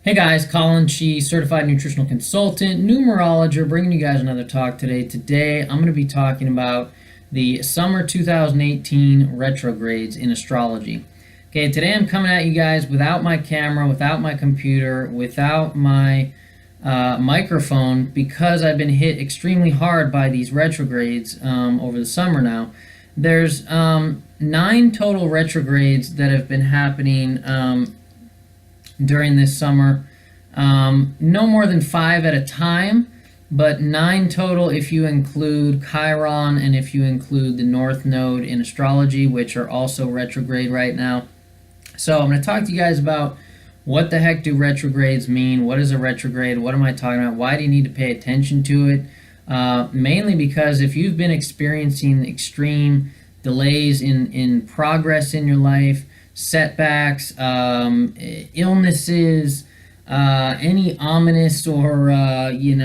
Hey guys, Collin Chi, certified nutritional consultant, numerologist, bringing you guys another talk today. Today, I'm going to be talking about the summer 2018 retrogrades in astrology. Okay, today I'm coming at you guys without my camera, without my computer, without my microphone because I've been hit extremely hard by these retrogrades over the summer now. There's 9 total retrogrades that have been happening during this summer. No more than 5 at a time, but 9 total if you include Chiron and if you include the North Node in astrology, which are also retrograde right now. So I'm going to talk to you guys about what the heck do retrogrades mean? What is a retrograde? What am I talking about? Why do you need to pay attention to it? Mainly because if you've been experiencing extreme delays in progress in your life, setbacks, illnesses, any ominous or you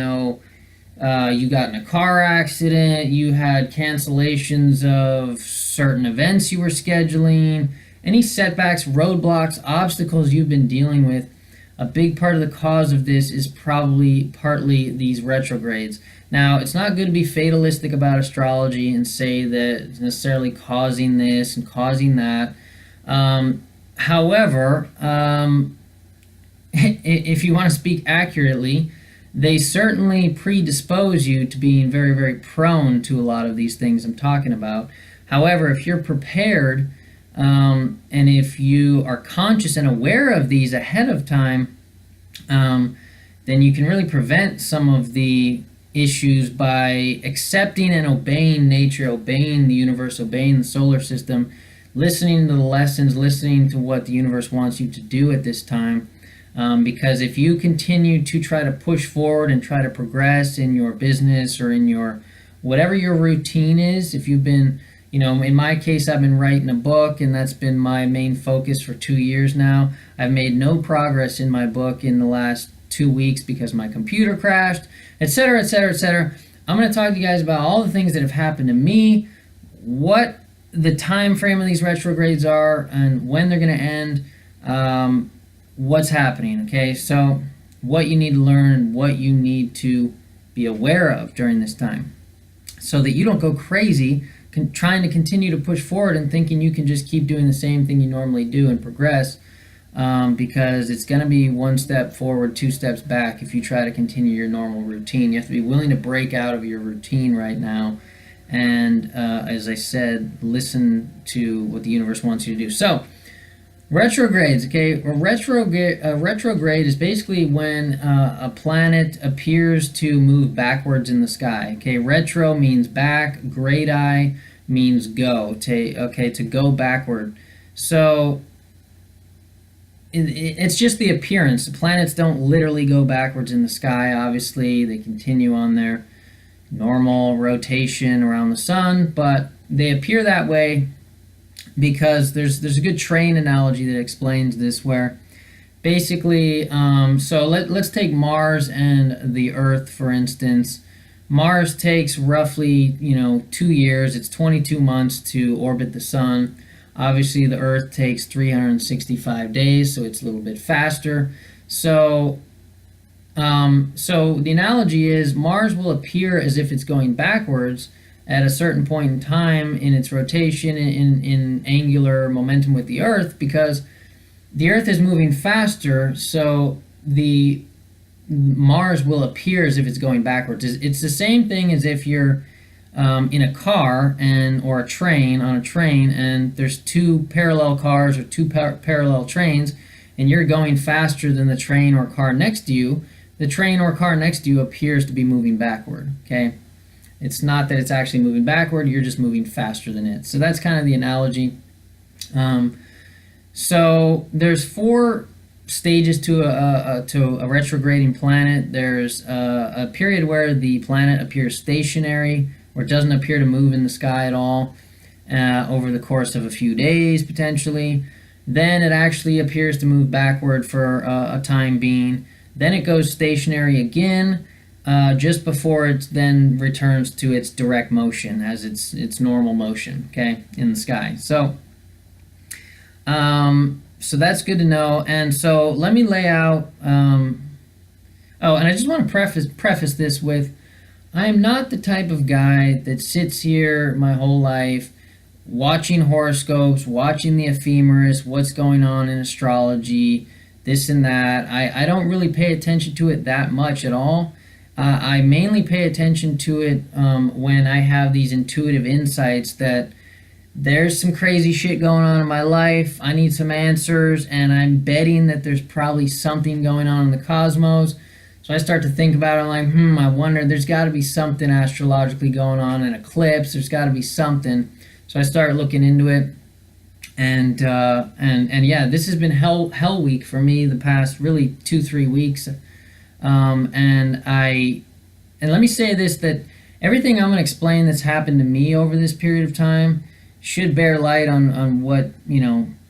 got in a car accident, you had cancellations of certain events you were scheduling, any setbacks, roadblocks, obstacles you've been dealing with, a big part of the cause of this is probably partly these retrogrades. Now, it's not good to be fatalistic about astrology and say that it's necessarily causing this and causing that. However, if you want to speak accurately, they certainly predispose you to being very, very prone to a lot of these things I'm talking about. However, if you're prepared and if you are conscious and aware of these ahead of time, then you can really prevent some of the issues by accepting and obeying nature, obeying the universe, obeying the solar system, listening to the lessons, listening to what the universe wants you to do at this time. Because if you continue to try to push forward and try to progress in your business or in your whatever your routine is, if you've been, in my case, I've been writing a book and that's been my main focus for 2 years now. I've made no progress in my book in the last 2 weeks because my computer crashed, etc., etc., etc. I'm going to talk to you guys about all the things that have happened to me, what the time frame of these retrogrades are, and when they're going to end, what's happening. Okay, so what you need to learn, what you need to be aware of during this time, so that you don't go crazy trying to continue to push forward and thinking you can just keep doing the same thing you normally do and progress, because it's going to be 1 step forward, 2 steps back if you try to continue your normal routine. You have to be willing to break out of your routine right now and, as I said, listen to what the universe wants you to do. So, retrogrades, okay? A retrograde is basically when a planet appears to move backwards in the sky. Okay, retro means back, gradi means go. To go backward. So it's just the appearance. The planets don't literally go backwards in the sky. Obviously, they continue on their normal rotation around the sun, but they appear that way because there's a good train analogy that explains this, where basically, so let's take Mars and the Earth for instance. Mars takes roughly 2 years. It's 22 months to orbit the sun. Obviously, the Earth takes 365 days, so it's a little bit faster. So the analogy is Mars will appear as if it's going backwards at a certain point in time in its rotation in angular momentum with the Earth, because the Earth is moving faster, so the Mars will appear as if it's going backwards. It's the same thing as if you're in a car or a train, and there's 2 parallel cars or 2 parallel trains, and you're going faster than the train or car next to you. The train or car next to you appears to be moving backward. Okay. It's not that it's actually moving backward, you're just moving faster than it. So that's kind of the analogy. So there's 4 stages to a retrograding planet. There's a period where the planet appears stationary, or it doesn't appear to move in the sky at all, over the course of a few days potentially. Then it actually appears to move backward for a time being. Then it goes stationary again, just before it then returns to its direct motion as its normal motion, okay, in the sky. So So that's good to know. And so let me lay out. Oh, and I just want to preface this with, I am not the type of guy that sits here my whole life watching horoscopes, watching the ephemeris, what's going on in astrology, this and that. I don't really pay attention to it that much at all. I mainly pay attention to it when I have these intuitive insights that there's some crazy shit going on in my life. I need some answers, and I'm betting that there's probably something going on in the cosmos. So I start to think about it. I'm like, I wonder, there's got to be something astrologically going on, an eclipse. There's got to be something. So I started looking into it, and yeah, this has been hell week for me the past really 2-3 weeks. And let me say this, that everything I'm going to explain that's happened to me over this period of time should bear light on what,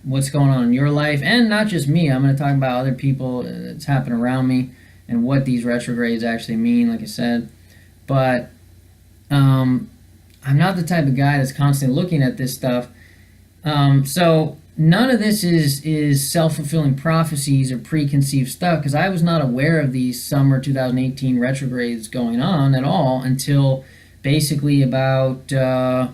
what's going on in your life, and not just me. I'm going to talk about other people that's happened around me and what these retrogrades actually mean, like I said. But I'm not the type of guy that's constantly looking at this stuff. So none of this is self-fulfilling prophecies or preconceived stuff, because I was not aware of these summer 2018 retrogrades going on at all until basically about a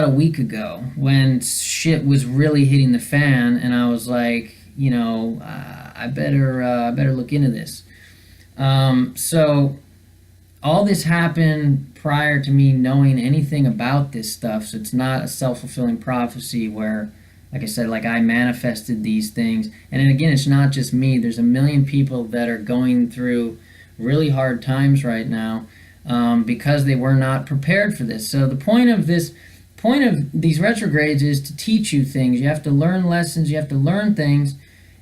week ago, when shit was really hitting the fan, and I was like, I better look into this. So all this happened prior to me knowing anything about this stuff, so it's not a self-fulfilling prophecy where, like I said, like I manifested these things. And then again, it's not just me. There's a million people that are going through really hard times right now because they were not prepared for this. So the point of these retrogrades is to teach you things. You have to learn lessons. You have to learn things.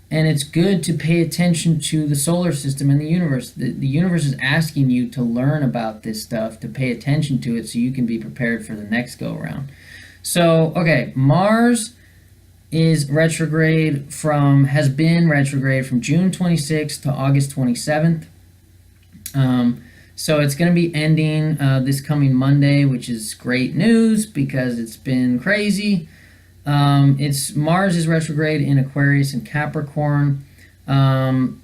And it's good to pay attention to the solar system and the universe. The universe is asking you to learn about this stuff, to pay attention to it so you can be prepared for the next go around. So, okay, Mars has been retrograde from June 26th to August 27th. So it's going to be ending this coming Monday, which is great news because it's been crazy. Mars is retrograde in Aquarius and Capricorn. And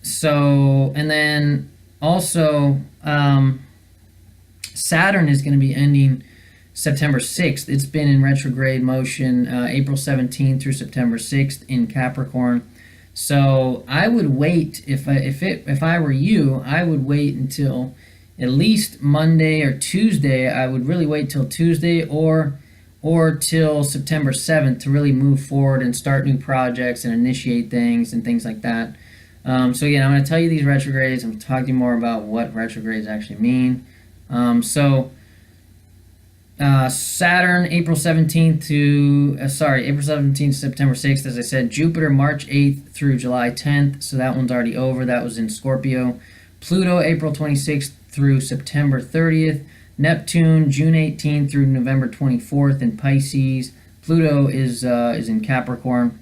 then also Saturn is going to be ending September 6th. It's been in retrograde motion April 17th through September 6th in Capricorn. So I would wait, if I were you, I would wait until at least Monday or Tuesday. I would really wait till Tuesday or till September 7th to really move forward and start new projects and initiate things and things like that. So again, I'm going to tell you these retrogrades. I'm going to talk to you more about what retrogrades actually mean. Saturn, April 17th to September 6th, as I said. Jupiter, March 8th through July 10th, so that one's already over. That was in Scorpio. Pluto, April 26th through September 30th. Neptune, June 18th through November 24th in Pisces. Pluto is in Capricorn.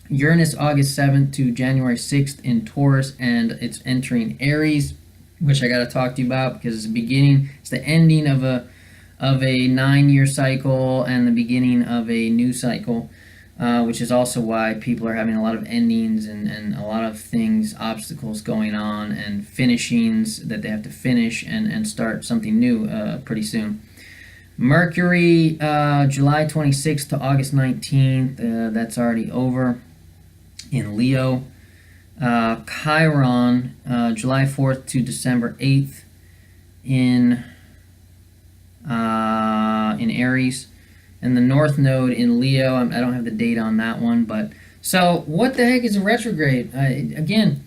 Uranus, August 7th to January 6th in Taurus, and it's entering Aries, which I got to talk to you about because it's the ending of a 9-year cycle and the beginning of a new cycle, which is also why people are having a lot of endings and a lot of things, obstacles going on, and finishings that they have to finish and start something new pretty soon. Mercury, July 26th to August 19th, that's already over in Leo. Chiron, July 4th to December 8th in Aries, and the North Node in Leo. I don't have the date on that one, but so what the heck is a retrograde? Again,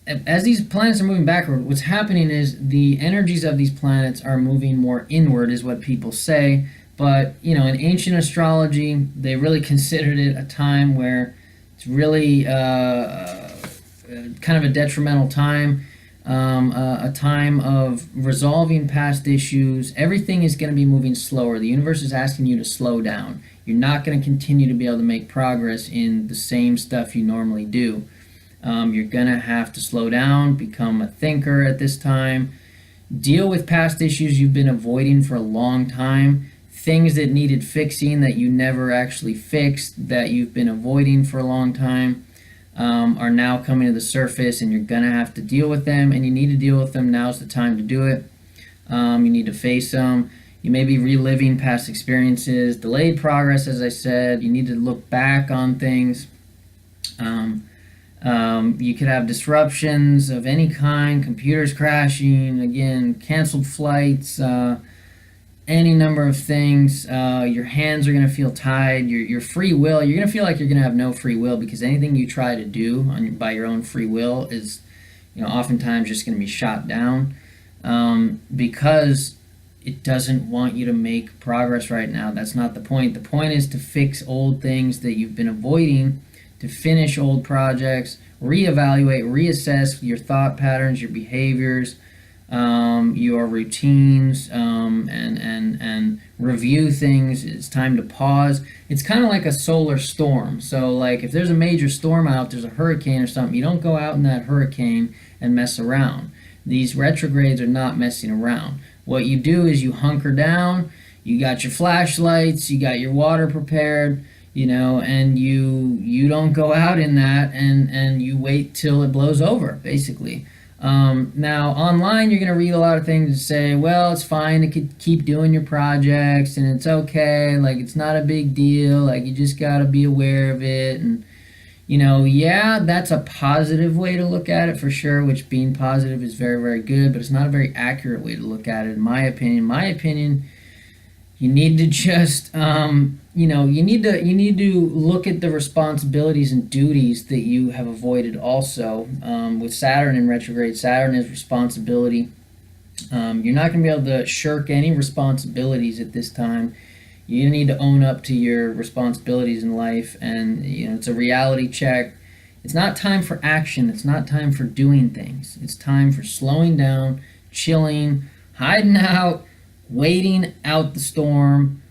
as these planets are moving backward, what's happening is the energies of these planets are moving more inward, is what people say. But in ancient astrology, they really considered it a time where it's really kind of a detrimental time. A time of resolving past issues. Everything is going to be moving slower. The universe is asking you to slow down. You're not going to continue to be able to make progress in the same stuff you normally do. You're going to have to slow down, become a thinker at this time, deal with past issues you've been avoiding for a long time, things that needed fixing that you never actually fixed, that you've been avoiding for a long time, are now coming to the surface, and you're going to have to deal with them, and you need to deal with them. Now's the time to do it. You need to face them. You may be reliving past experiences, delayed progress, as I said. You need to look back on things. You could have disruptions of any kind, computers crashing, again, canceled flights, any number of things. Your hands are going to feel tied. Your free will, you're going to feel like you're going to have no free will, because anything you try to do by your own free will is, oftentimes just going to be shot down, because it doesn't want you to make progress right now. That's not the point. The point is to fix old things that you've been avoiding, to finish old projects, reevaluate, reassess your thought patterns, your behaviors, your routines, and review things. It's time to pause. It's kind of like a solar storm. So, like, if there's a major storm out, there's a hurricane or something, you don't go out in that hurricane and mess around. These retrogrades are not messing around. What you do is you hunker down, you got your flashlights, you got your water prepared, and you don't go out in that, and you wait till it blows over, basically. Now, online, you're going to read a lot of things that say, well, it's fine to keep doing your projects, and it's okay, like, it's not a big deal, like, you just got to be aware of it, and, yeah, that's a positive way to look at it, for sure, which being positive is very, very good, but it's not a very accurate way to look at it, in my opinion. You need to just, you need to look at the responsibilities and duties that you have avoided also. With Saturn in retrograde, Saturn is responsibility. You're not going to be able to shirk any responsibilities at this time. You need to own up to your responsibilities in life, and it's a reality check. It's not time for action. It's not time for doing things. It's time for slowing down, chilling, hiding out, waiting out the storm,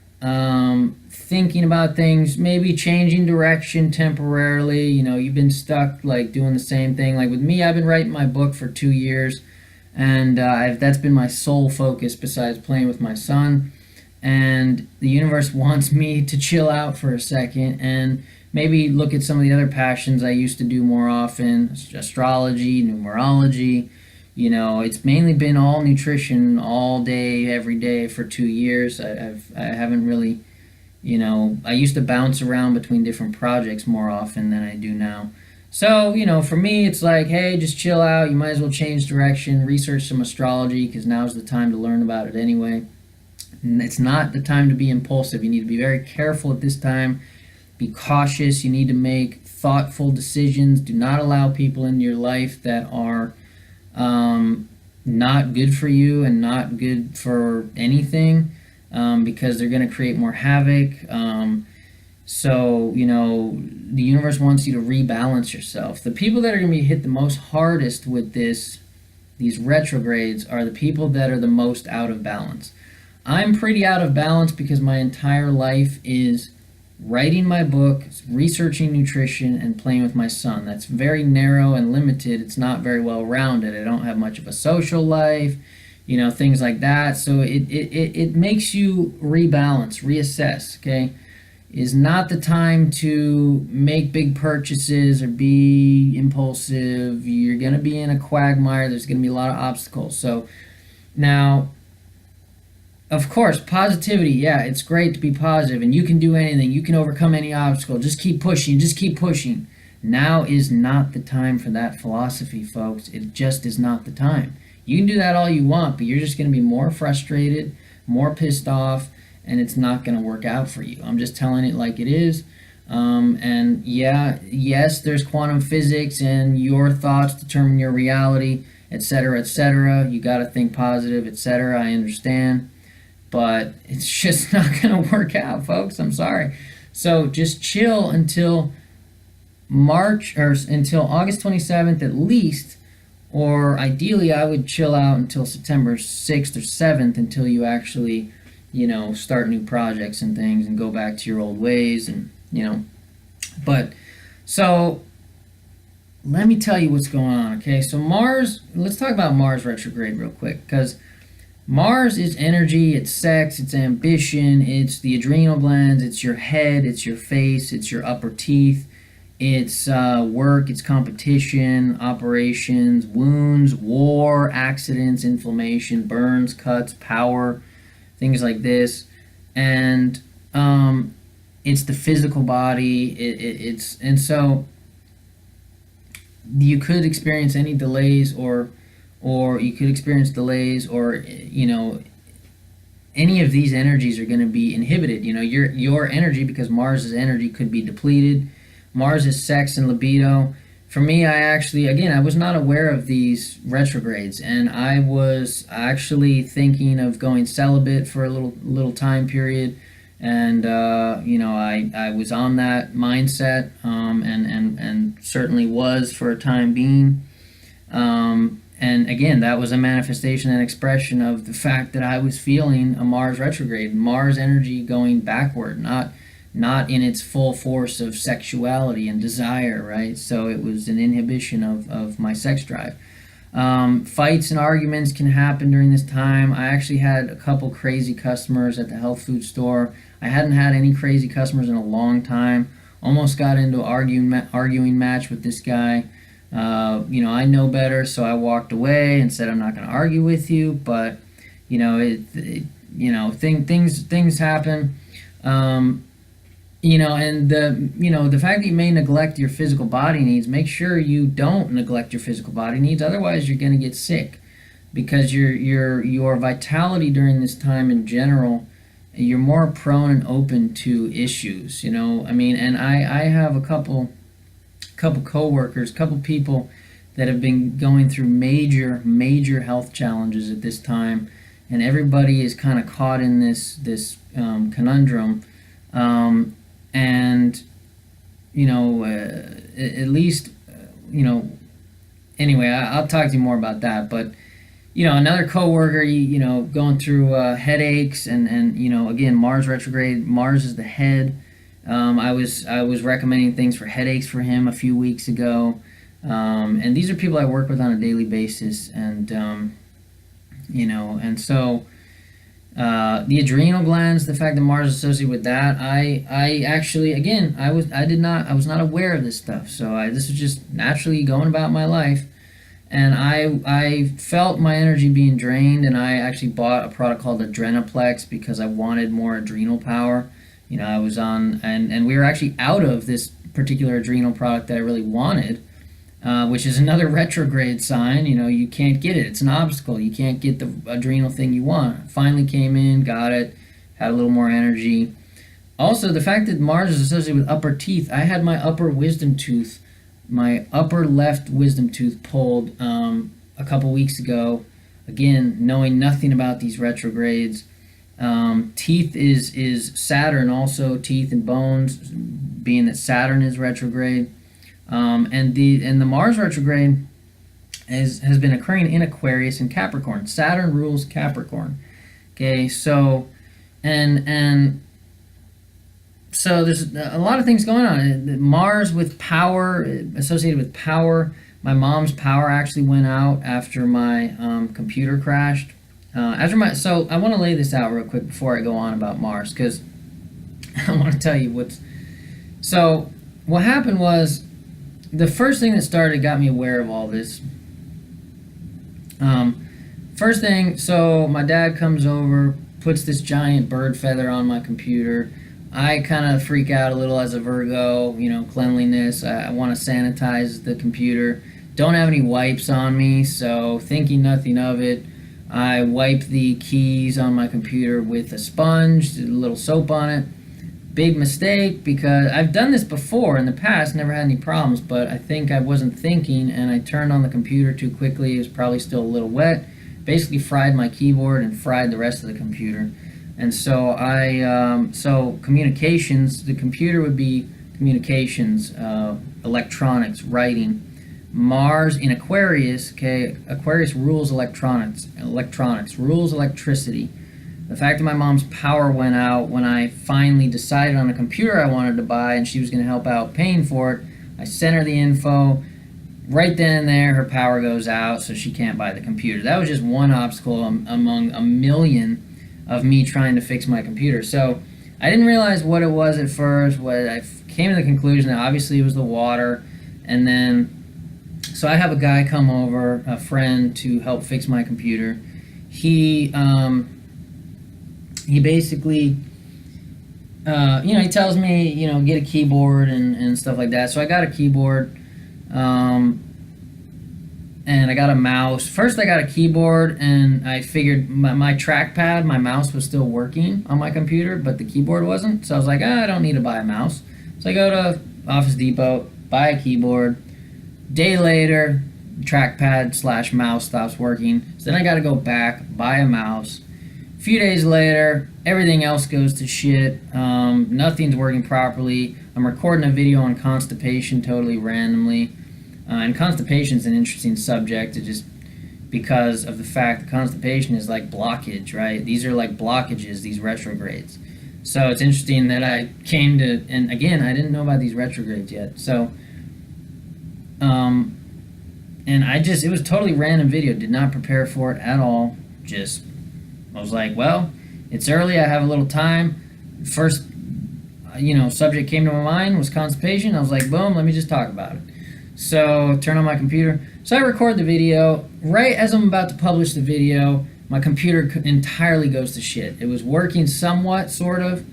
thinking about things, maybe changing direction temporarily. You've been stuck, like, doing the same thing. Like with me, I've been writing my book for 2 years, and that's been my sole focus besides playing with my son. And the universe wants me to chill out for a second and maybe look at some of the other passions I used to do more often: astrology, numerology. It's mainly been all nutrition all day, every day for 2 years. I haven't really, I used to bounce around between different projects more often than I do now. So, for me, it's like, hey, just chill out. You might as well change direction, research some astrology, because now's the time to learn about it anyway. And it's not the time to be impulsive. You need to be very careful at this time. Be cautious. You need to make thoughtful decisions. Do not allow people into your life that are not good for you and not good for anything, because they're going to create more havoc. So, the universe wants you to rebalance yourself. The people that are going to be hit the most hardest with these retrogrades are the people that are the most out of balance. I'm pretty out of balance because my entire life is writing my book, researching nutrition, and playing with my son. That's very narrow and limited. It's not very well rounded. I don't have much of a social life, things like that. So it makes you rebalance, reassess, okay? Is not the time to make big purchases or be impulsive. You're going to be in a quagmire. There's going to be a lot of obstacles. So now, of course, positivity, yeah, it's great to be positive, and you can do anything. You can overcome any obstacle. Just keep pushing, just keep pushing. Now is not the time for that philosophy, folks. It just is not the time. You can do that all you want, but you're just going to be more frustrated, more pissed off, and it's not going to work out for you. I'm just telling it like it is. And yeah, yes, there's quantum physics, and your thoughts determine your reality, etc., etc. You got to think positive, etc. I understand. But it's just not going to work out, folks. I'm sorry. So just chill until March, or until August 27th at least, or ideally I would chill out until September 6th or 7th until you actually, start new projects and things and go back to your old ways, and, But, so, let me tell you what's going on, okay? So let's talk about Mars retrograde real quick, because Mars is energy, it's sex, it's ambition, it's the adrenal glands, it's your head, it's your face, it's your upper teeth, it's work, it's competition, operations, wounds, war, accidents, inflammation, burns, cuts, power, things like this. And it's the physical body. It's and so you could experience any delays, or you could experience delays, or any of these energies are going to be inhibited. Your energy, because Mars is energy, could be depleted. Mars is sex and libido. For me, I was not aware of these retrogrades, and I was actually thinking of going celibate for a little time period, and I was on that mindset, and certainly was for a time being. And again, that was a manifestation and expression of the fact that I was feeling a Mars retrograde, Mars energy going backward, not in its full force of sexuality and desire, right? So it was an inhibition of my sex drive. Fights and arguments can happen during this time. I actually had a couple crazy customers at the health food store. I hadn't had any crazy customers in a long time. Almost got into an arguing match with this guy. I know better, so I walked away and said I'm not going to argue with you. But things happen. And the fact that you may neglect your physical body needs, make sure you don't neglect your physical body needs. Otherwise, you're going to get sick, because your vitality during this time in general, you're more prone and open to issues. And I have a couple coworkers, couple people that have been going through major health challenges at this time, and everybody is kind of caught in this conundrum. And at least anyway, I'll talk to you more about that. But another coworker, going through headaches, and again, Mars retrograde. Mars is the head. I was recommending things for headaches for him a few weeks ago, and these are people I work with on a daily basis, and and so the adrenal glands, the fact that Mars is associated with that, I actually, again, I was not aware of this stuff, so this was just naturally going about my life, and I felt my energy being drained, and I actually bought a product called Adrenaplex because I wanted more adrenal power. I was on, and we were actually out of this particular adrenal product that I really wanted, which is another retrograde sign. You can't get it. It's an obstacle. You can't get the adrenal thing you want. Finally came in, got it, had a little more energy. Also, the fact that Mars is associated with upper teeth, I had my upper left wisdom tooth pulled a couple weeks ago. Again, knowing nothing about these retrogrades. Teeth is Saturn, also teeth and bones, being that Saturn is retrograde, and the Mars retrograde has been occurring in Aquarius and Capricorn. Saturn rules Capricorn. Okay, so and so there's a lot of things going on. Mars with power, associated with power. My mom's power actually went out after my computer crashed. So I want to lay this out real quick before I go on about Mars, because I want to tell you so what happened was, the first thing that started got me aware of all this. First thing, so my dad comes over, puts this giant bird feather on my computer. I kind of freak out a little as a Virgo, cleanliness. I want to sanitize the computer. Don't have any wipes on me, so thinking nothing of it, I wipe the keys on my computer with a sponge, did a little soap on it. Big mistake, because I've done this before in the past, never had any problems, but I think I wasn't thinking and I turned on the computer too quickly. It was probably still a little wet. Basically fried my keyboard and fried the rest of the computer. And so communications, the computer would be communications, electronics, writing. Mars in Aquarius, okay, Aquarius rules electronics, rules electricity. The fact that my mom's power went out when I finally decided on a computer I wanted to buy, and she was going to help out paying for it, I sent her the info, right then and there, her power goes out, so she can't buy the computer. That was just one obstacle among a million of me trying to fix my computer. So I didn't realize what it was at first. What I came to the conclusion that obviously it was the water, and then so I have a guy come over, a friend, to help fix my computer. He basically, he tells me, get a keyboard and stuff like that. So I got a keyboard, and I got a mouse. First I got a keyboard, and I figured my trackpad, my mouse was still working on my computer, but the keyboard wasn't. So I was like, I don't need to buy a mouse. So I go to Office Depot, buy a keyboard. Day later, trackpad / mouse stops working. So then I got to go back, buy a mouse. A few days later, everything else goes to shit. Nothing's working properly. I'm recording a video on constipation totally randomly. And constipation is an interesting subject, just because of the fact that constipation is like blockage, right? These are like blockages, these retrogrades. So it's interesting that I came to, and again, I didn't know about these retrogrades yet. So, and it was totally random video, did not prepare for it at all. I was like, well, it's early, I have a little time. First, subject came to my mind was constipation. I was like, boom, let me just talk about it. So, turn on my computer. So I record the video. Right as I'm about to publish the video, my computer entirely goes to shit. It was working somewhat, sort of.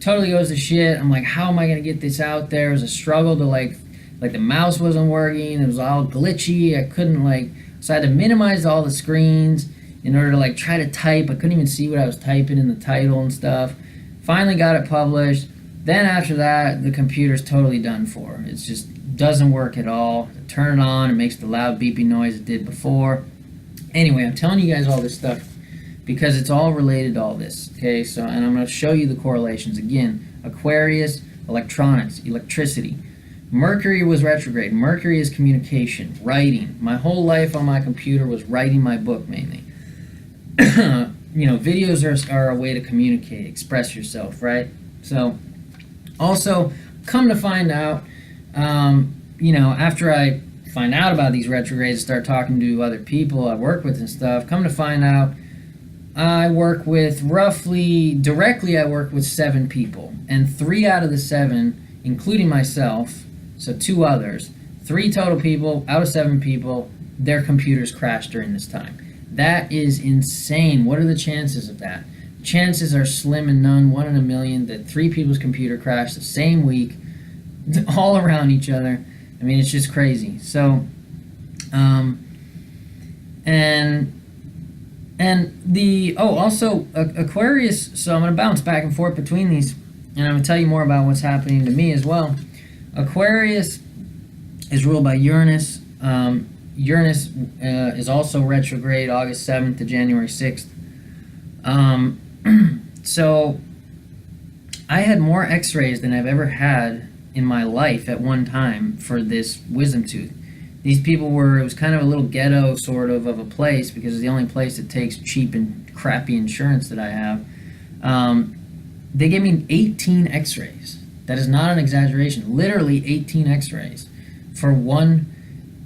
Totally goes to shit. I'm like, how am I going to get this out there? It was a struggle to like the mouse wasn't working. It was all glitchy. I couldn't so I had to minimize all the screens in order to try to type. I couldn't even see what I was typing in the title and stuff. Finally got it published. Then after that, the computer's totally done for. It just doesn't work at all. Turn it on, it makes the loud beeping noise it did before. Anyway, I'm telling you guys all this stuff because it's all related to all this. Okay, and I'm going to show you the correlations again. Aquarius, electronics, electricity. Mercury was retrograde. Mercury is communication, writing. My whole life on my computer was writing my book mainly. Videos are a way to communicate, express yourself, right? So, also, come to find out, after I find out about these retrogrades, start talking to other people I work with and stuff, come to find out, I work with directly I work with 7 people, and 3 out of the 7, including myself, so 2 others, 3 total people out of 7 people, their computers crashed during this time. That is insane. What are the chances of that? Chances are slim and none, 1 in a million, that 3 people's computer crashed the same week, all around each other. I mean, it's just crazy. So, also Aquarius. So I'm going to bounce back and forth between these, and I'm going to tell you more about what's happening to me as well. Aquarius is ruled by Uranus. Uranus is also retrograde, August 7th to January 6th. So I had more X-rays than I've ever had in my life at one time for this wisdom tooth. These people it was kind of a little ghetto sort of a place because it's the only place that takes cheap and crappy insurance that I have. They gave me 18 X-rays. That is not an exaggeration. Literally 18 X-rays for one,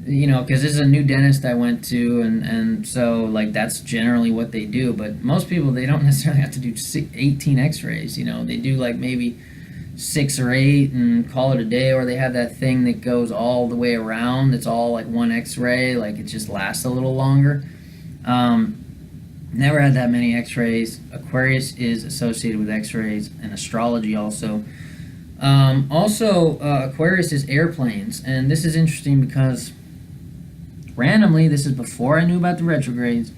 because this is a new dentist I went to, and so that's generally what they do. But most people, they don't necessarily have to do 18 X-rays. They do maybe 6 or 8 and call it a day, or they have that thing that goes all the way around. It's all one X-ray, it just lasts a little longer. Never had that many X-rays. Aquarius is associated with X-rays and astrology also. Aquarius is airplanes, and this is interesting because randomly, this is before I knew about the retrogrades,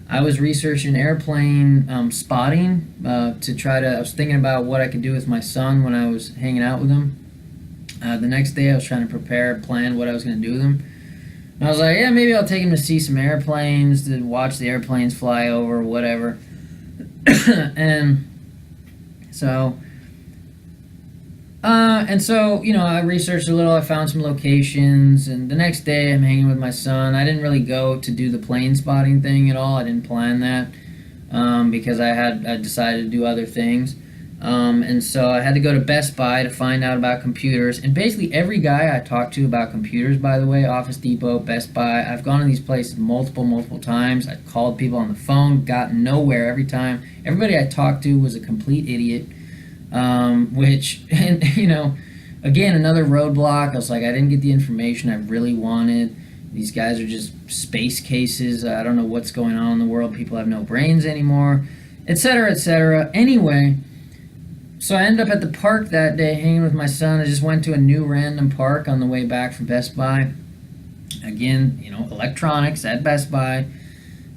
I was researching airplane spotting I was thinking about what I could do with my son when I was hanging out with him. The next day I was trying to plan what I was going to do with him. And I was like, yeah, maybe I'll take him to see some airplanes, to watch the airplanes fly over, whatever. And so, I researched a little, I found some locations, and the next day I'm hanging with my son. I didn't really go to do the plane spotting thing at all. I didn't plan that because I decided to do other things. And so I had to go to Best Buy to find out about computers. And basically, every guy I talked to about computers, by the way, Office Depot, Best Buy, I've gone to these places multiple times. I called people on the phone, got nowhere every time. Everybody I talked to was a complete idiot, which, and again, another roadblock. I was like, I didn't get the information I really wanted. These guys are just space cases. I don't know what's going on in the world. People have no brains anymore, etc., etc. Anyway, so I ended up at the park that day hanging with my son. I just went to a new random park on the way back from Best Buy. Again, electronics at Best Buy.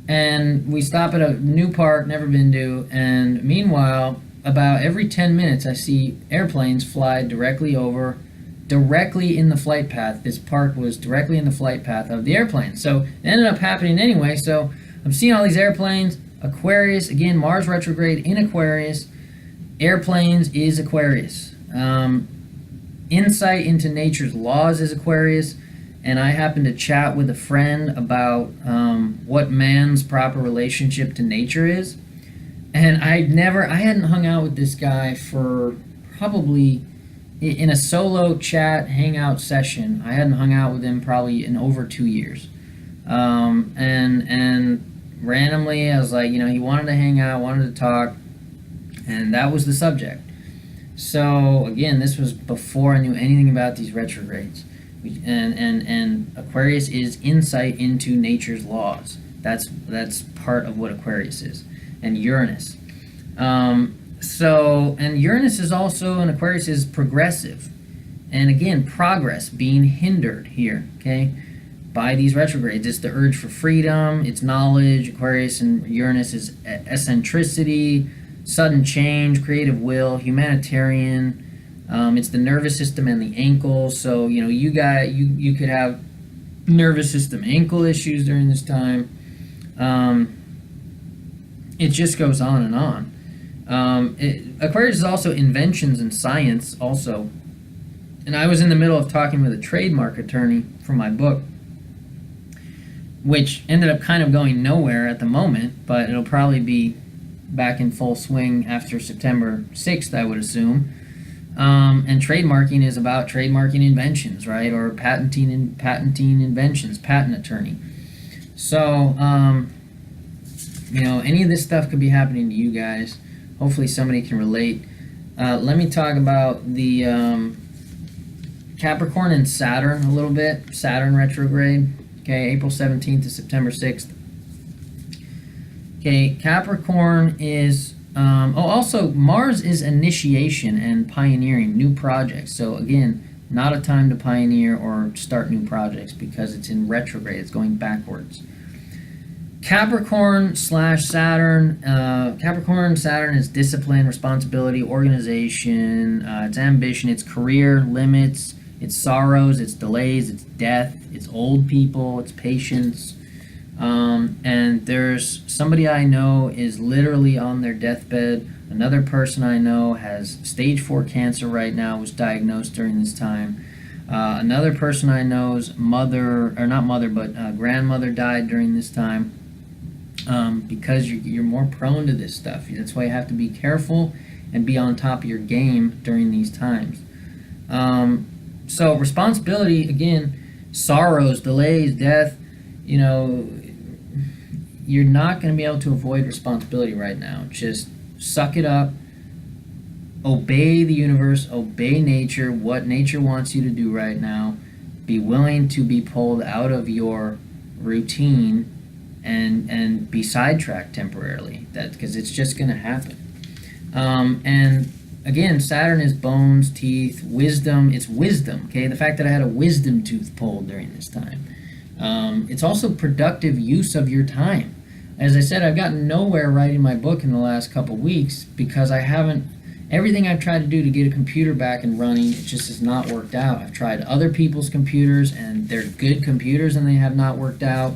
And we stop at a new park, never been to. And meanwhile, about every 10 minutes, I see airplanes fly directly in the flight path. This park was directly in the flight path of the airplane. So it ended up happening anyway. So I'm seeing all these airplanes. Aquarius, again, Mars retrograde in Aquarius. Airplanes is Aquarius. Insight into nature's laws is Aquarius. And I happened to chat with a friend about what man's proper relationship to nature is. And I hadn't hung out with this guy for probably, in a solo chat hangout session, I hadn't hung out with him probably in over 2 years. And randomly, I was like, he wanted to hang out, wanted to talk, and that was the subject. So again, this was before I knew anything about these retrogrades. And Aquarius is insight into nature's laws. That's part of what Aquarius is. And Uranus. And Uranus is also, and Aquarius is progressive. And again, progress being hindered here, okay, by these retrogrades. It's the urge for freedom, it's knowledge. Aquarius and Uranus is eccentricity, sudden change, creative will, humanitarian. It's the nervous system and the ankles. So, you could have nervous system ankle issues during this time. It just goes on and on. Aquarius is also inventions and science also. And I was in the middle of talking with a trademark attorney for my book, which ended up kind of going nowhere at the moment, but it'll probably be back in full swing after September 6th, I would assume. And trademarking is about trademarking inventions, right? Or patenting inventions, patent attorney. So, any of this stuff could be happening to you guys. Hopefully somebody can relate. Let me talk about the Capricorn and Saturn a little bit. Saturn retrograde. Okay, April 17th to September 6th. Okay, Capricorn is... also, Mars is initiation and pioneering new projects. So again, not a time to pioneer or start new projects because it's in retrograde. It's going backwards. Capricorn/Saturn. Capricorn/Saturn is discipline, responsibility, organization. It's ambition. It's career limits. It's sorrows. It's delays. It's death. It's old people. It's patience. And there's somebody I know is literally on their deathbed. Another person I know has stage 4 cancer right now, was diagnosed during this time. Another person I know's grandmother died during this time. Because you're more prone to this stuff. That's why you have to be careful and be on top of your game during these times. So responsibility, again, sorrows, delays, death, you're not going to be able to avoid responsibility right now. Just suck it up, obey the universe, obey nature, what nature wants you to do right now. Be willing to be pulled out of your routine and be sidetracked temporarily, because it's just going to happen. And again, Saturn is bones, teeth, wisdom. It's wisdom, okay? The fact that I had a wisdom tooth pulled during this time. It's also productive use of your time. As I said, I've gotten nowhere writing my book in the last couple weeks because everything I've tried to do to get a computer back and running, it just has not worked out. I've tried other people's computers, and they're good computers, and they have not worked out.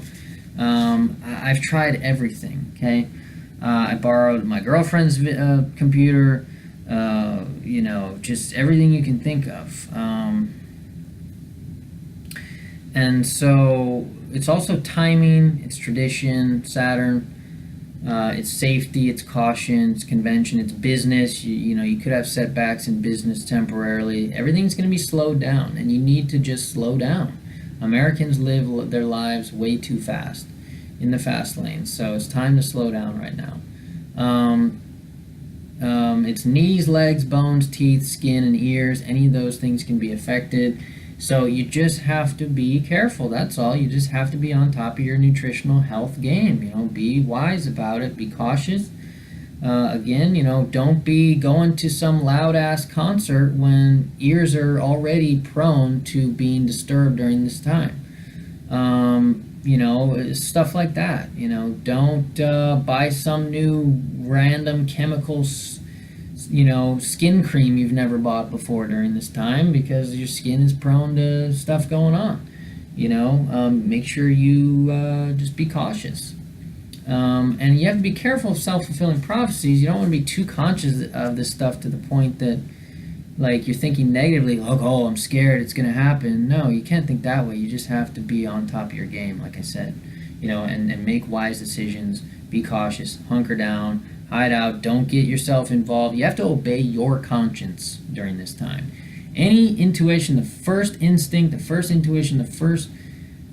I've tried everything, okay? I borrowed my girlfriend's computer, just everything you can think of. And so it's also timing, it's tradition, Saturn. It's safety, it's caution, it's convention, it's business. You could have setbacks in business temporarily. Everything's going to be slowed down, and you need to just slow down. Americans live their lives way too fast in the fast lane, so it's time to slow down right now. It's knees, legs, bones, teeth, skin, and ears. Any of those things can be affected. So you just have to be careful. That's all. You just have to be on top of your nutritional health game. Be wise about it. Be cautious. Again, don't be going to some loud ass concert when ears are already prone to being disturbed during this time. Stuff like that. Don't buy some new random chemicals, skin cream you've never bought before during this time, because your skin is prone to stuff going on. Make sure you just be cautious. And you have to be careful of self-fulfilling prophecies. You don't want to be too conscious of this stuff to the point that, like, you're thinking negatively, like, oh, I'm scared it's going to happen. No, you can't think that way. You just have to be on top of your game, like I said, and make wise decisions. Be cautious, hunker down, hide out, don't get yourself involved. You have to obey your conscience during this time. Any intuition, the first instinct, the first intuition, the first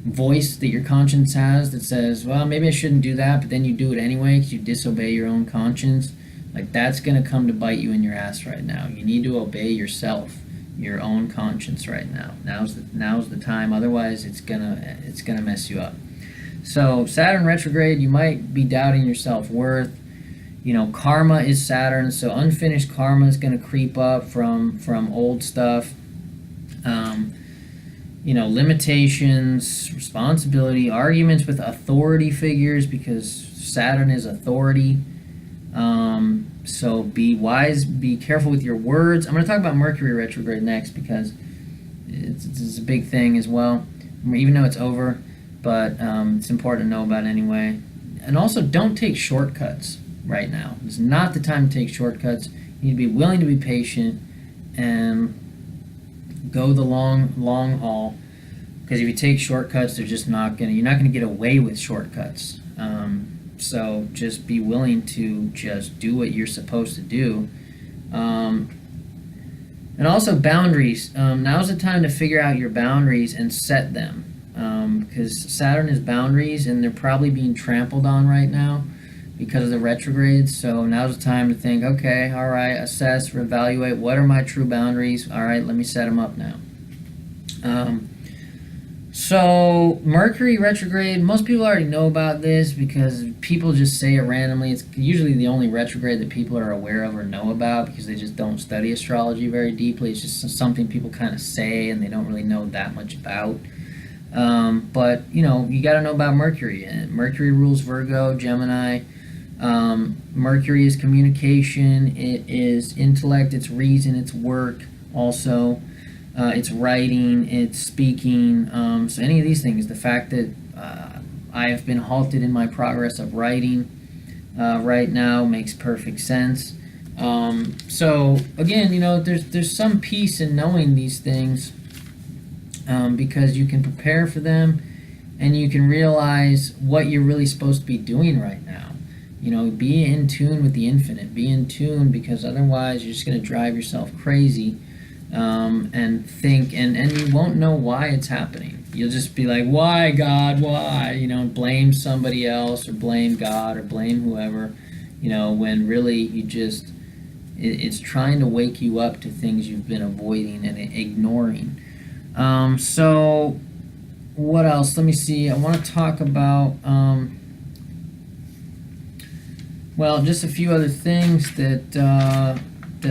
voice that your conscience has that says, well, maybe I shouldn't do that, but then you do it anyway because you disobey your own conscience, like, that's going to come to bite you in your ass right now. You need to obey yourself, your own conscience right now. Now's the time. Otherwise, it's gonna mess you up. So Saturn retrograde, you might be doubting your self-worth. Karma is Saturn, so unfinished karma is going to creep up from old stuff. Limitations, responsibility, arguments with authority figures, because Saturn is authority. So be wise, be careful with your words. I'm going to talk about Mercury retrograde next, because it's a big thing as well, even though it's over, but it's important to know about anyway. And also, don't take shortcuts right now. It's not the time to take shortcuts. You need to be willing to be patient and go the long haul, because if you take shortcuts, you're not gonna get away with shortcuts. So just be willing to just do what you're supposed to do. And also boundaries. Now's the time to figure out your boundaries and set them, because Saturn is boundaries, and they're probably being trampled on right now because of the retrogrades. So now's the time to think, okay, all right, assess, reevaluate, what are my true boundaries? All right, let me set them up now. So Mercury retrograde, most people already know about this because people just say it randomly. It's usually the only retrograde that people are aware of or know about, because they just don't study astrology very deeply. It's just something people kind of say and they don't really know that much about. But you got to know about Mercury. And Mercury rules Virgo, Gemini. Mercury is communication, it is intellect, it's reason, it's work also. It's writing, it's speaking. So any of these things, the fact that I have been halted in my progress of writing right now makes perfect sense. So again, there's some peace in knowing these things, because you can prepare for them and you can realize what you're really supposed to be doing right now. Be in tune with the infinite. Be in tune, because otherwise you're just going to drive yourself crazy. And think, and you won't know why it's happening. You'll just be like, why, God, why? Blame somebody else, or blame God, or blame whoever, when really it's trying to wake you up to things you've been avoiding and ignoring. So what else? Let me see. I want to talk about, just a few other things that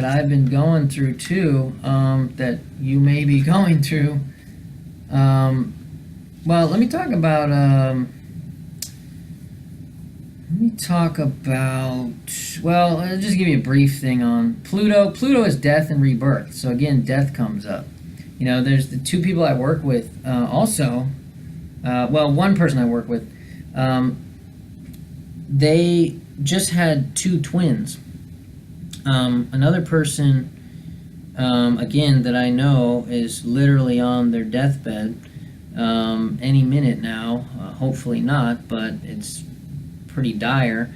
I've been going through too, that you may be going through. Let me talk about. I'll just give you a brief thing on Pluto. Pluto is death and rebirth. So again, death comes up. There's the two people I work with. Also, one person I work with. They just had two twins. Another person, again, that I know is literally on their deathbed any minute now. Hopefully not, but it's pretty dire.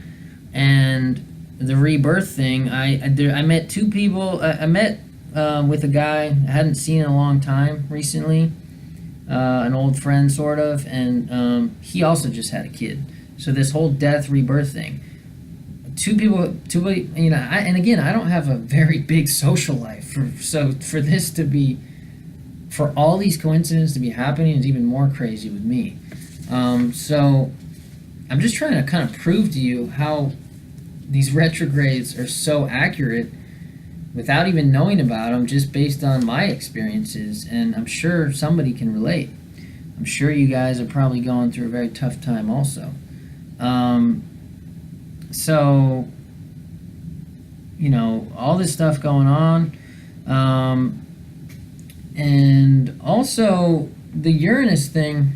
And the rebirth thing, I met two people. I met with a guy I hadn't seen in a long time recently, an old friend sort of, and he also just had a kid. So this whole death rebirth thing, and again, I don't have a very big social life, so for this to be, for all these coincidences to be happening is even more crazy with me. So I'm just trying to kind of prove to you how these retrogrades are so accurate without even knowing about them, just based on my experiences. And I'm sure somebody can relate. I'm sure you guys are probably going through a very tough time also. So, all this stuff going on. And also the Uranus thing.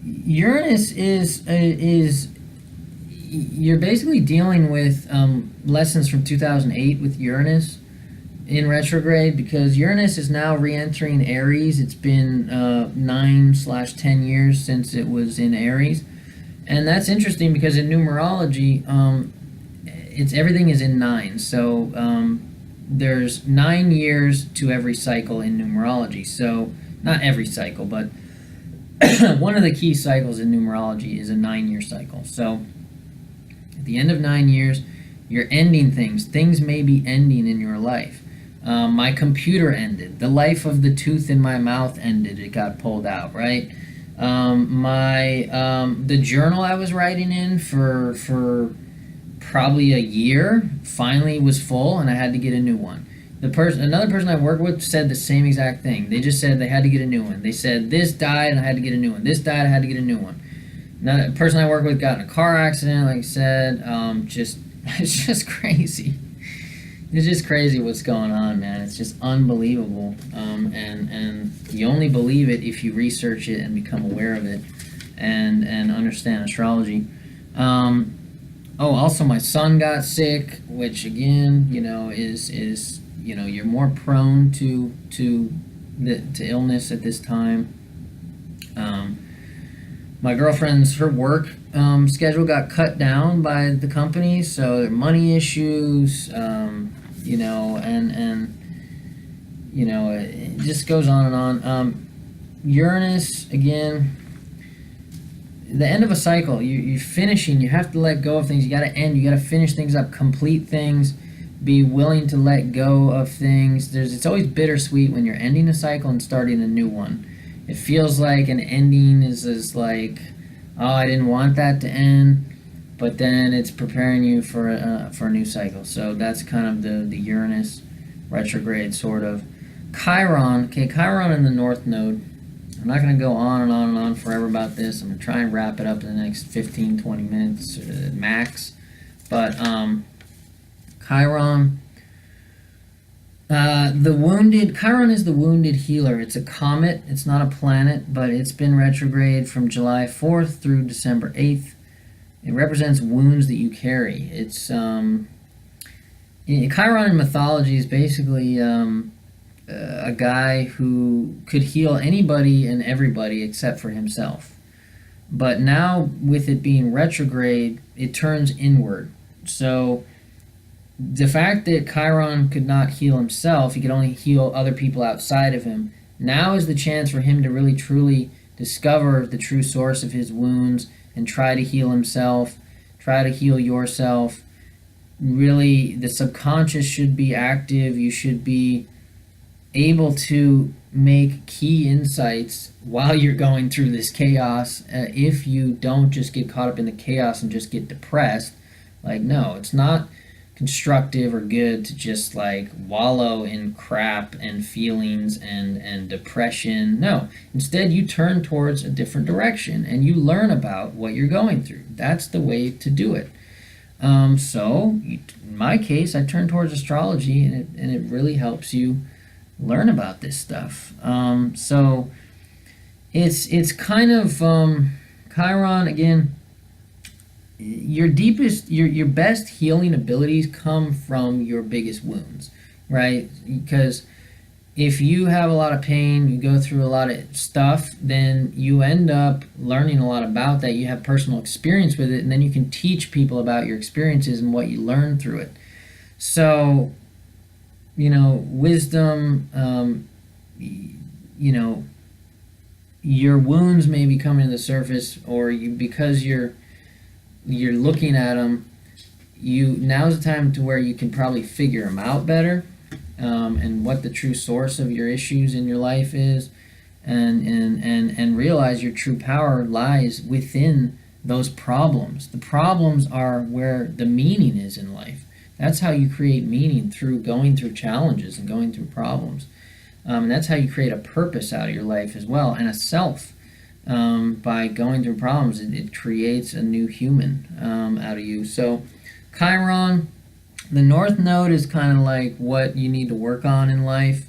Uranus is you're basically dealing with lessons from 2008 with Uranus in retrograde, because Uranus is now re-entering Aries. It's been 9/10 years since it was in Aries, and that's interesting because in numerology, it's everything is in nine. So there's 9 years to every cycle in numerology. So not every cycle, but one of the key cycles in numerology is a 9-year cycle. So at the end of 9 years, you're ending things. Things may be ending in your life. My computer ended. The life of the tooth in my mouth ended. It got pulled out, right? The journal I was writing in for probably a year finally was full, and I had to get a new one. Another person I worked with said the same exact thing. They just said they had to get a new one. They said this died and I had to get a new one. This died, I had to get a new one. Another person I work with got in a car accident, like I said. It's just crazy. It's just crazy what's going on, man. It's just unbelievable. And you only believe it if you research it and become aware of it, and understand astrology. Also my son got sick, which again, is you're more prone to illness at this time. My girlfriend's, her work schedule got cut down by the company, so there are money issues, it just goes on and on. Uranus, again, the end of a cycle, you're finishing, you have to let go of things, you got to end, you got to finish things up, complete things, be willing to let go of things. It's always bittersweet when you're ending a cycle and starting a new one. It feels like an ending is like, oh, I didn't want that to end, but then it's preparing you for a new cycle. So that's kind of the Uranus retrograde, sort of. Chiron, Chiron in the North Node. I'm not going to go on and on and on forever about this. I'm going to try and wrap it up in the next 15, 20 minutes max. But Chiron, Chiron is the wounded healer. It's a comet. It's not a planet, but it's been retrograde from July 4th through December 8th. It represents wounds that you carry. It's Chiron in mythology is basically a guy who could heal anybody and everybody except for himself. But now, with it being retrograde, it turns inward. So the fact that Chiron could not heal himself, he could only heal other people outside of him, now is the chance for him to really truly discover the true source of his wounds and try to heal himself, try to heal yourself. Really, the subconscious should be active. You should be able to make key insights while you're going through this chaos. If you don't just get caught up in the chaos and just get depressed, no, it's not constructive or good to just wallow in crap and feelings and depression. No, instead you turn towards a different direction and you learn about what you're going through. That's the way to do it. So in my case, I turn towards astrology, and it really helps you learn about this stuff. So it's kind of Chiron again. Your best healing abilities come from your biggest wounds, right? Because if you have a lot of pain, you go through a lot of stuff, then you end up learning a lot about that. You have personal experience with it, and then you can teach people about your experiences and what you learned through it. So, wisdom, you know, your wounds may be coming to the surface, or because you're looking at them, now's the time to where you can probably figure them out better, and what the true source of your issues in your life is, and realize your true power lies within those problems. The problems are where the meaning is in life. That's how you create meaning, through going through challenges and going through problems. And that's how you create a purpose out of your life as well, and a self. By going through problems, it creates a new human out of you. So, Chiron, the North Node is kind of like what you need to work on in life.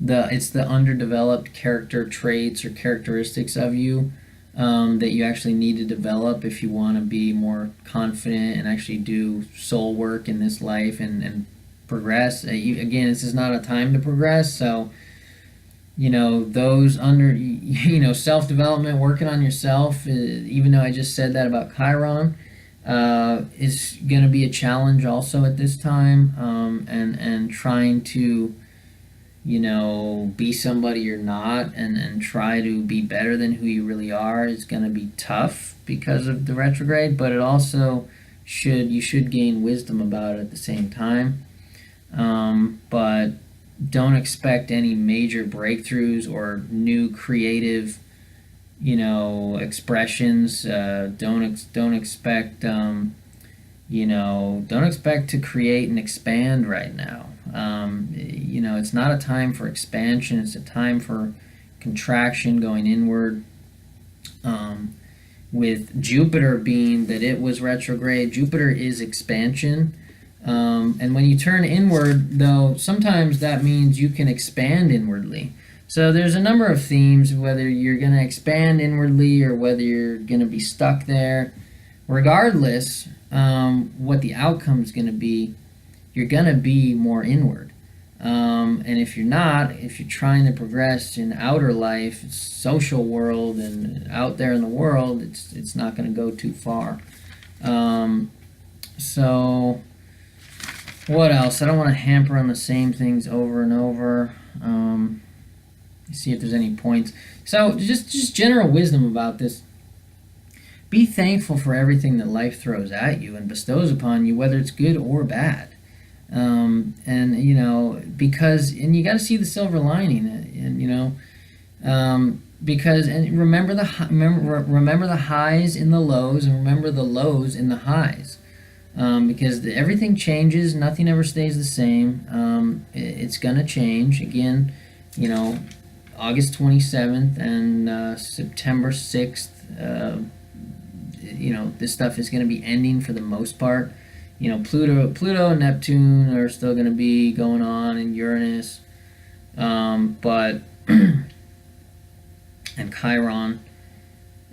It's the underdeveloped character traits or characteristics of you that you actually need to develop if you want to be more confident and actually do soul work in this life and progress. Again, this is not a time to progress, so those self-development, working on yourself, even though I just said that about Chiron, is going to be a challenge also at this time, and trying to be somebody you're not, and try to be better than who you really are, is going to be tough because of the retrograde, but it also you should gain wisdom about it at the same time. But don't expect any major breakthroughs or new creative expressions. Don't expect don't expect to create and expand right now. It's not a time for expansion, it's a time for contraction, going inward. With Jupiter being that it was retrograde, Jupiter is expansion. And when you turn inward, though, sometimes that means you can expand inwardly. So there's a number of themes, whether you're going to expand inwardly or whether you're going to be stuck there. Regardless, what the outcome is going to be, you're going to be more inward. And if you're not, if you're trying to progress in outer life, social world, and out there in the world, it's not going to go too far. So what else? I don't want to hamper on the same things over and over. See if there's any points. So just general wisdom about this. Be thankful for everything that life throws at you and bestows upon you, whether it's good or bad. Because you got to see the silver lining, because remember the highs in the lows, and remember the lows in the highs. Because everything changes, nothing ever stays the same. It's gonna change again. August 27th and September 6th. This stuff is gonna be ending for the most part. Pluto and Neptune are still gonna be going on, and Uranus, but and Chiron,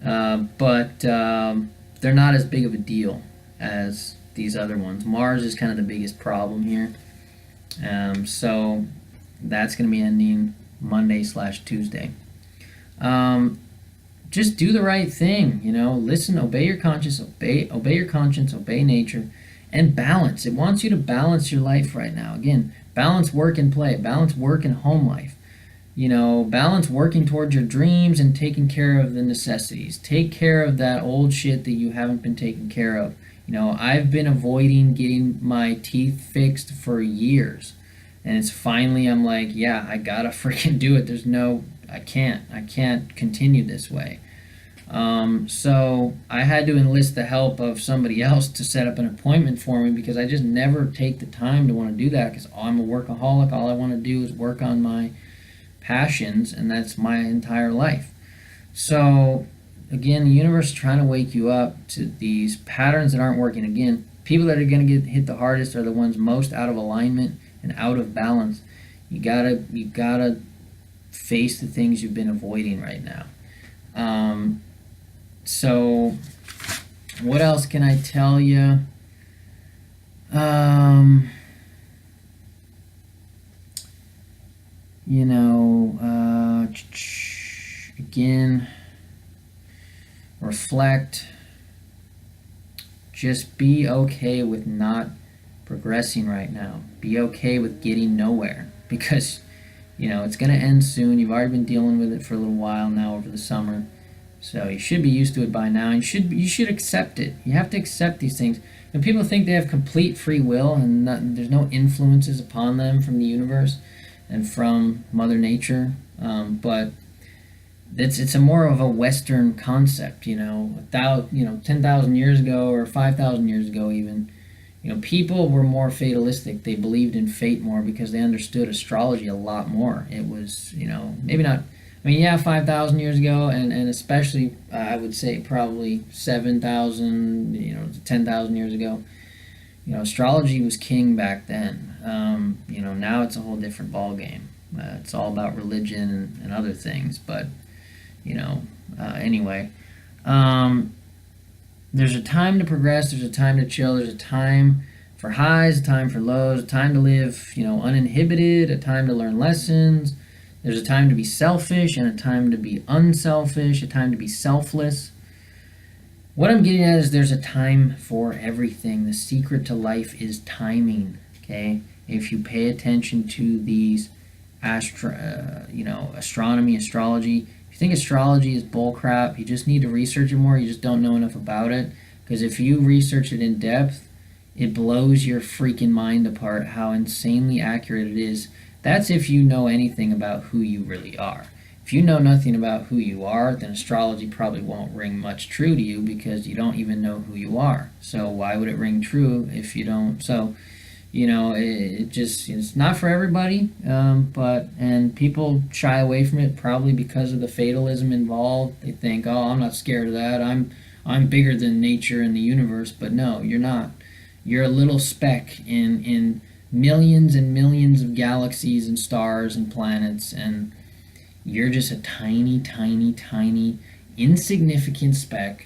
but they're not as big of a deal as these other ones. Mars is kind of the biggest problem here. So that's going to be ending Monday/Tuesday. Just do the right thing, listen, obey your conscience, obey your conscience, obey nature, and balance. It wants you to balance your life right now. Again, balance work and play, balance work and home life. Balance working towards your dreams and taking care of the necessities. Take care of that old shit that you haven't been taking care of. I've been avoiding getting my teeth fixed for years. And it's finally, I'm like, yeah, I gotta freaking do it. I can't continue this way. So I had to enlist the help of somebody else to set up an appointment for me, because I just never take the time to want to do that, because I'm a workaholic. All I want to do is work on my passions, and that's my entire life. So again, the universe is trying to wake you up to these patterns that aren't working. Again, people that are going to get hit the hardest are the ones most out of alignment and out of balance. You gotta face the things you've been avoiding right now. So what else can I tell you? you know, again, reflect. Just be okay with not progressing right now. Be okay with getting nowhere because, it's going to end soon. You've already been dealing with it for a little while now over the summer. So you should be used to it by now. And you should accept it. You have to accept these things. And people think they have complete free will and there's no influences upon them from the universe and from Mother Nature. But it's a more of a Western concept, 10,000 years ago or 5,000 years ago even. People were more fatalistic. They believed in fate more because they understood astrology a lot more. It was, maybe not. I mean, yeah, 5,000 years ago, and especially I would say probably 7,000, to 10,000 years ago. Astrology was king back then. Now it's a whole different ball game. It's all about religion and other things, but anyway, there's a time to progress, there's a time to chill, there's a time for highs, a time for lows, a time to live, uninhibited, a time to learn lessons. There's a time to be selfish and a time to be unselfish, a time to be selfless. What I'm getting at is there's a time for everything. The secret to life is timing, okay? If you pay attention to these astronomy, astrology. If you think astrology is bullcrap, you just need to research it more. You just don't know enough about it. Because if you research it in depth, it blows your freaking mind apart how insanely accurate it is. That's if you know anything about who you really are. If you know nothing about who you are, then astrology probably won't ring much true to you because you don't even know who you are. So why would it ring true if you don't? So it's not for everybody, and people shy away from it probably because of the fatalism involved. They think, oh, I'm not scared of that. I'm bigger than nature and the universe. But no, you're not. You're a little speck in millions and millions of galaxies and stars and planets, and you're just a tiny, tiny, tiny, insignificant speck.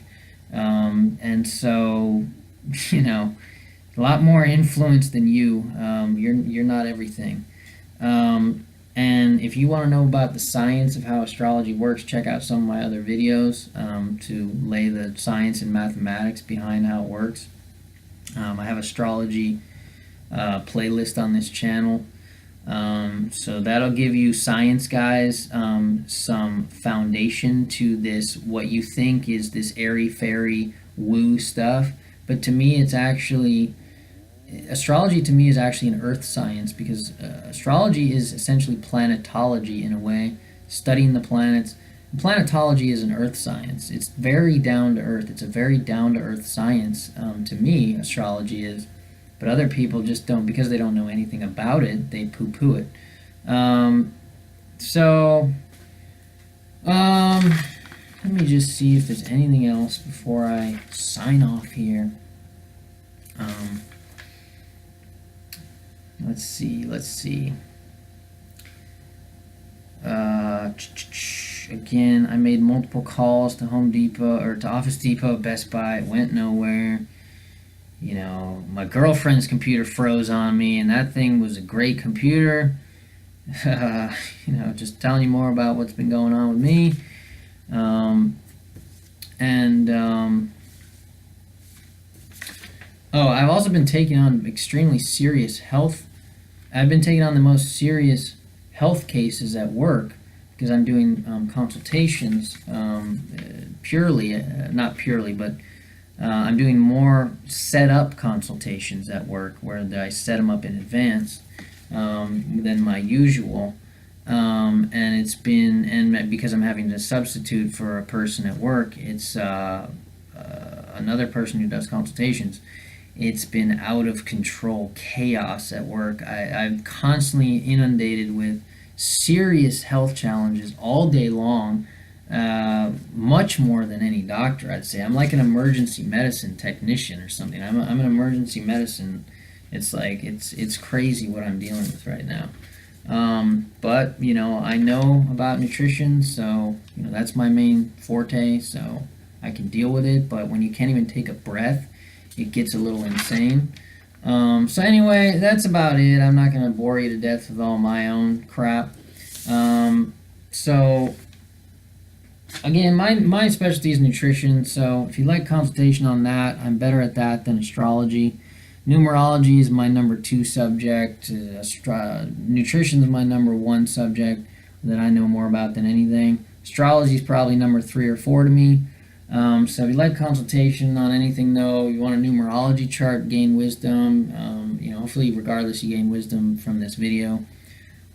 And so, a lot more influence than you. You're not everything. And if you want to know about the science of how astrology works, check out some of my other videos to lay the science and mathematics behind how it works. I have astrology playlist on this channel. So that'll give you science guys some foundation to this, what you think is this airy-fairy woo stuff. But to me, astrology to me is actually an earth science because astrology is essentially planetology in a way, studying the planets. Planetology is an earth science. It's very down to earth. It's a very down to earth science to me, astrology is. But other people just don't, because they don't know anything about it, they poo-poo it. Let me just see if there's anything else before I sign off here. Let's see. Again, I made multiple calls to Home Depot or to Office Depot, Best Buy. It went nowhere. My girlfriend's computer froze on me, and that thing was a great computer. Just telling you more about what's been going on with me. I've also been taking on extremely serious health. I've been taking on the most serious health cases at work because I'm doing consultations not purely, but I'm doing more set-up consultations at work where I set them up in advance than my usual. And it's been, and because I'm having to substitute for a person at work, it's another person who does consultations. It's been out of control chaos at work. I'm constantly inundated with serious health challenges all day long, much more than any doctor, I'd say. I'm like an emergency medicine technician or something. I'm an emergency medicine. It's like, it's crazy what I'm dealing with right now. But I know about nutrition, so that's my main forte, so I can deal with it. But when you can't even take a breath, it gets a little insane. So anyway, that's about it. I'm not going to bore you to death with all my own crap. So again, my specialty is nutrition. So if you like consultation on that, I'm better at that than astrology. Numerology is my number 2 subject. Nutrition is my number 1 subject that I know more about than anything. Astrology is probably number 3 or 4 to me. So if you like consultation on anything, though, you want a numerology chart, gain wisdom. Hopefully, regardless, you gain wisdom from this video.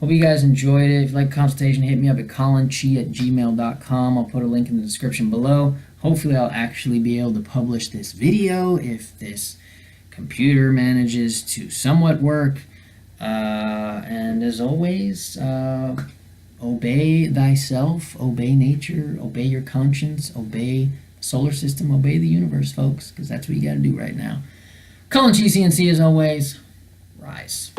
Hope you guys enjoyed it. If you like consultation, hit me up at collinchi@gmail.com. I'll put a link in the description below. Hopefully, I'll actually be able to publish this video if this computer manages to somewhat work. And as always, obey thyself, obey nature, obey your conscience, obey the solar system, obey the universe, folks, because that's what you got to do right now. Collin Chi, C.N.C. as always, rise.